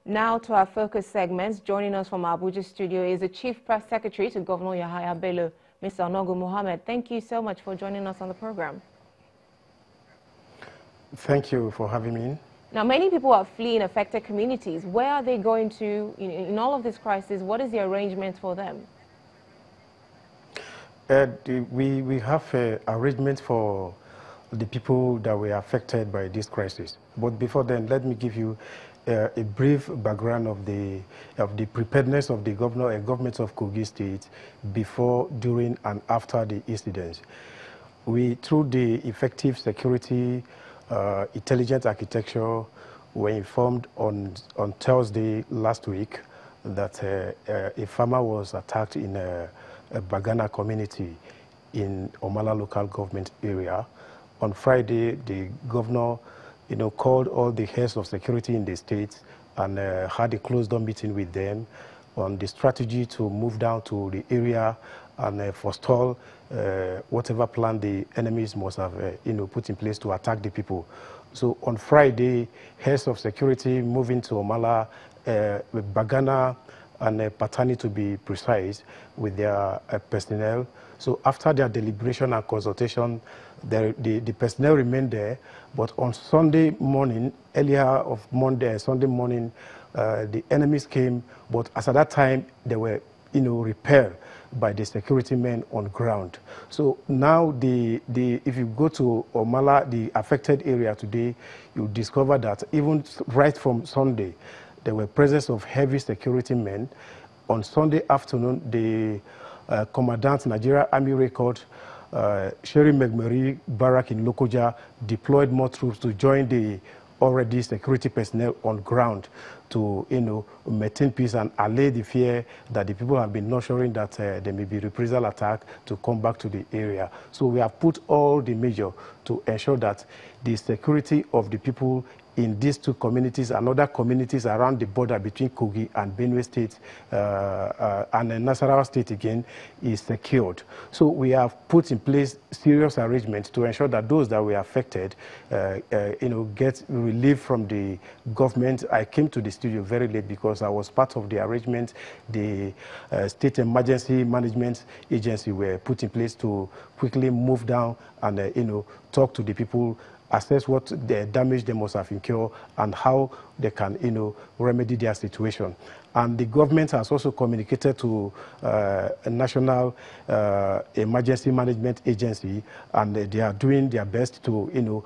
Now to our focus segments. Joining us from our Abuja studio is the Chief Press Secretary to Governor Yahaya Bello, Mr. Onogu Mohammed. Thank you so much for joining us on the program. Thank you for having me. Now, many people are fleeing affected communities. Where are they going to, in all of this crisis? What is the arrangement for them? We have arrangements for the people that were affected by this crisis. But before then, let me give you a brief background of the preparedness of the government of Kogi State before, during, and after the incidents. Through the effective security, intelligent architecture, were informed on Thursday last week that a farmer was attacked in a Bagana community in Omala local government area. On Friday, the governor, called all the heads of security in the state and had a closed-door meeting with them on the strategy to move down to the area and forestall whatever plan the enemies must have, put in place to attack the people. So on Friday, heads of security moving to Omala, Bagana, and Patani to be precise, with their personnel. So after their deliberation and consultation, the personnel remained there. But on Sunday morning, Sunday morning, the enemies came. But as at that time, they were, repelled by the security men on ground. So now, if you go to Omala, the affected area today, you discover that even right from Sunday, there were presence of heavy security men. On Sunday afternoon, the Commandant Nigeria Army Record, Sherry McMurray Barrack in Lokoja, deployed more troops to join the already security personnel on ground to, maintain peace and allay the fear that the people have been nurturing that there may be reprisal attack to come back to the area. So we have put all the measures to ensure that the security of the people in these two communities and other communities around the border between Kogi and Benue State and Nasarawa State again is secured. So we have put in place serious arrangements to ensure that those that were affected, get relief from the government. I came to the studio very late because I was part of the arrangement. The State Emergency Management Agency were put in place to quickly move down and, talk to the people, assess what the damage they must have incurred and how they can, remedy their situation. And the government has also communicated to a national emergency management agency, and they are doing their best to,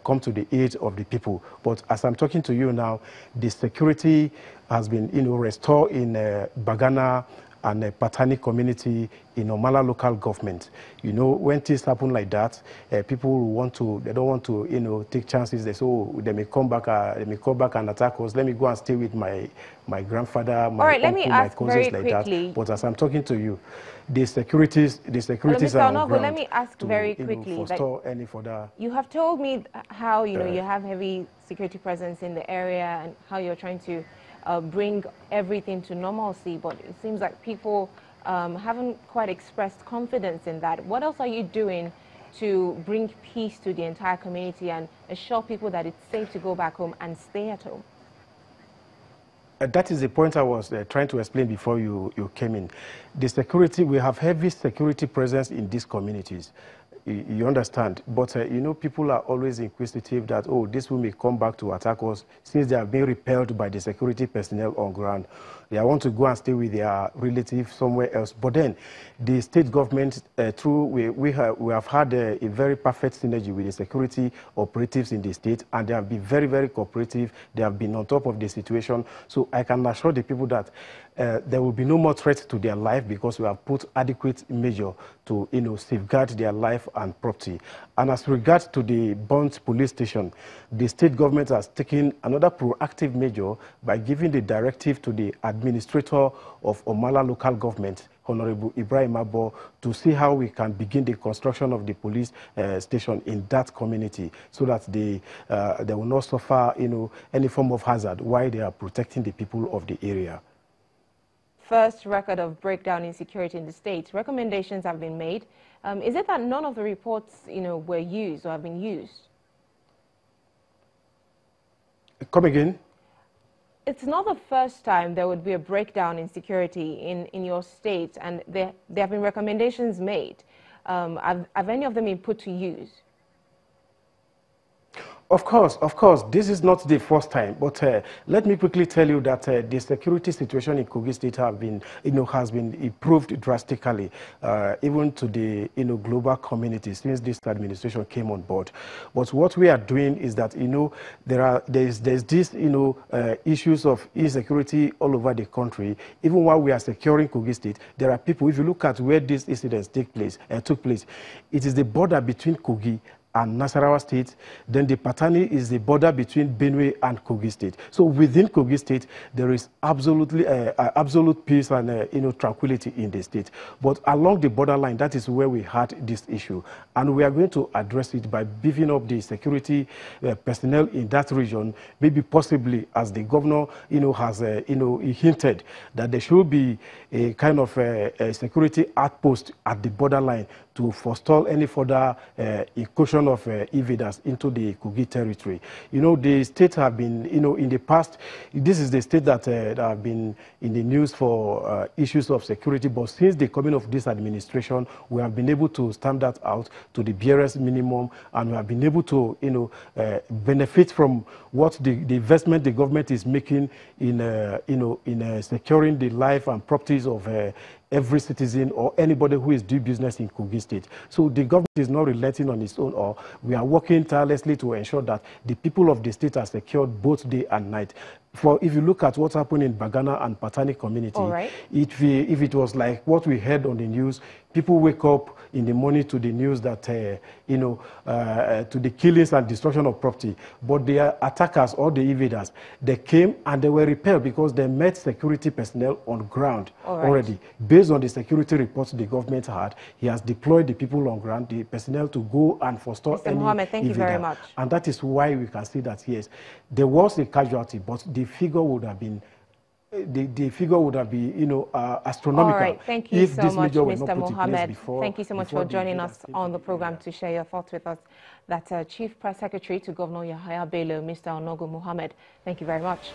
come to the aid of the people. But as I'm talking to you now, the security has been, restored in Bagana and a Patani community in Omala local government. When things happen like that, people they don't want to, take chances. They say, oh, they may come back and attack us. Let me go and stay with my grandfather, my uncle, my cousins like that. But as I'm talking to you, the securities Mr. are on Onogu, ground. Let me ask very quickly. Forestall any further. You have told me how you have heavy security presence in the area and how you're trying to bring everything to normalcy, but it seems like people haven't quite expressed confidence in that. What else are you doing to bring peace to the entire community and assure people that it's safe to go back home and stay at home? That is the point I was trying to explain before you came in. The security, we have heavy security presence in these communities. You understand? But, people are always inquisitive that, oh, this will may come back to attack us since they have been repelled by the security personnel on ground. They want to go and stay with their relatives somewhere else. But then the state government, we have had a very perfect synergy with the security operatives in the state, and they have been very, very cooperative. They have been on top of the situation. So I can assure the people that there will be no more threat to their life because we have put adequate measure to, safeguard their life and property. And as regards to the Bond police station, the state government has taken another proactive measure by giving the directive to the administrator of Omala local government, Honorable Ibrahim Abo, to see how we can begin the construction of the police station in that community so that they will not suffer, any form of hazard while they are protecting the people of the area. First record of breakdown in security in the state. Recommendations have been made. Is it that none of the reports, were used or have been used? Come again? it's not the first time there would be a breakdown in security in your state, and there have been recommendations made. Have any of them been put to use? Of course, this is not the first time, but let me quickly tell you that the security situation in Kogi State has been improved drastically, even to the global community since this administration came on board. But what we are doing is that there's this issues of insecurity all over the country. Even while we are securing Kogi State, there are people. If you look at where these incidents took place, it is the border between Kogi and Nasarawa State. Then the Patani is the border between Benue and Kogi State. So within Kogi State, there is absolutely absolute peace and tranquility in the state. But along the borderline, that is where we had this issue, and we are going to address it by beefing up the security personnel in that region. Maybe possibly, as the governor has he hinted that there should be a kind of a security outpost at the borderline to forestall any further incursion of invaders into the Kogi territory. The state have been, in the past, this is the state that have been in the news for issues of security, but since the coming of this administration, we have been able to stamp that out to the barest minimum, and we have been able to, benefit from what the investment the government is making in securing the life and properties of every citizen or anybody who is doing business in Kogi State. So the government is not relenting on its own, or we are working tirelessly to ensure that the people of the state are secured both day and night. If you look at what's happened in Bagana and Patani community, right, if it was like what we heard on the news, people wake up in the morning to the news that, to the killings and destruction of property. But the attackers or the invaders, they came and they were repelled because they met security personnel on ground already. Based on the security reports the government had, he has deployed the people on ground, the personnel, to go and forestall any Mohammed, thank invader. you very much. And that is why we can see that, yes, there was a casualty, but the figure would have been astronomical. All right, thank you so much, Mr. Mohammed. Thank you so much for joining us on the program to share your thoughts with us. That's Chief Press Secretary to Governor Yahaya Bello, Mr. Onogo Mohammed. Thank you very much.